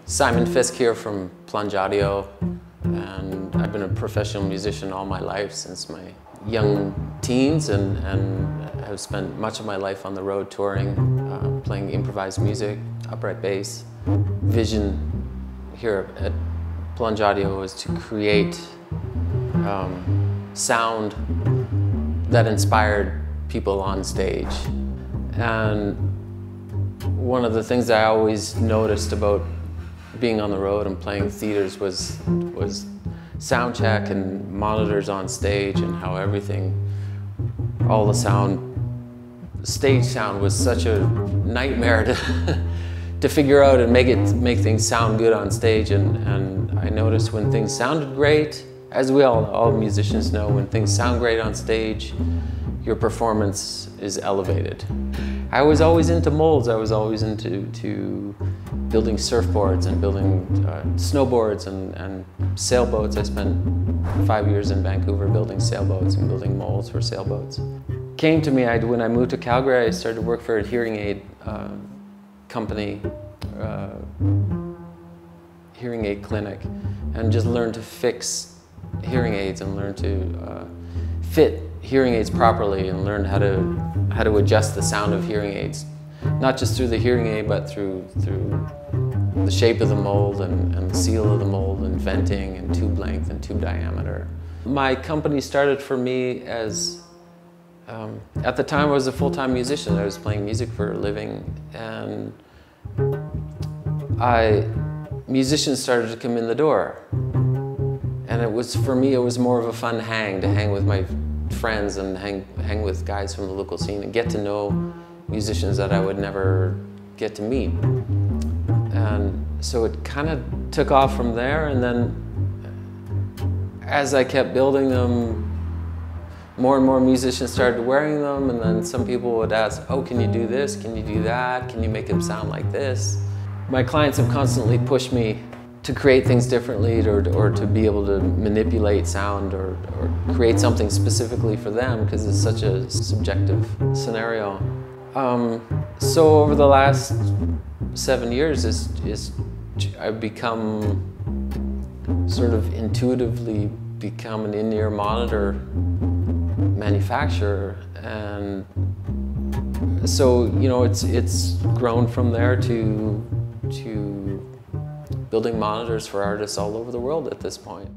Simon Fisk here from Plunge Audio, and I've been a professional musician all my life since my young teens, and have spent much of my life on the road touring, playing improvised music, upright bass. Vision here at Plunge Audio is to create sound that inspired people on stage. And one of the things that I always noticed about being on the road and playing theaters was sound check and monitors on stage, and how everything, all the sound, stage sound was such a nightmare to figure out and make things sound good on stage. And I noticed when things sounded great, as we all musicians know, when things sound great on stage, your performance is elevated. I was always into molds. I was always into building surfboards and building snowboards and sailboats. I spent 5 years in Vancouver building sailboats and building molds for sailboats. Came to me when I moved to Calgary. I started to work for a hearing aid company, hearing aid clinic, and just learned to fix hearing aids and learned to fit hearing aids properly, and learned how to adjust the sound of hearing aids, not just through the hearing aid, but through the shape of the mold and the seal of the mold, and venting and tube length and tube diameter. My company started for me as, at the time I was a full-time musician. I was playing music for a living, and musicians started to come in the door. And it was, for me, it was more of a fun hang, to hang with my friends and hang with guys from the local scene and get to know musicians that I would never get to meet. And so it kind of took off from there, and then as I kept building them, more and more musicians started wearing them, and then some people would ask, oh, can you do this? Can you do that? Can you make them sound like this? My clients have constantly pushed me to create things differently, or to be able to manipulate sound, or create something specifically for them, because it's such a subjective scenario. So over the last 7 years, I've become, sort of intuitively become an in-ear monitor manufacturer. And so, you know, it's grown from there to building monitors for artists all over the world at this point.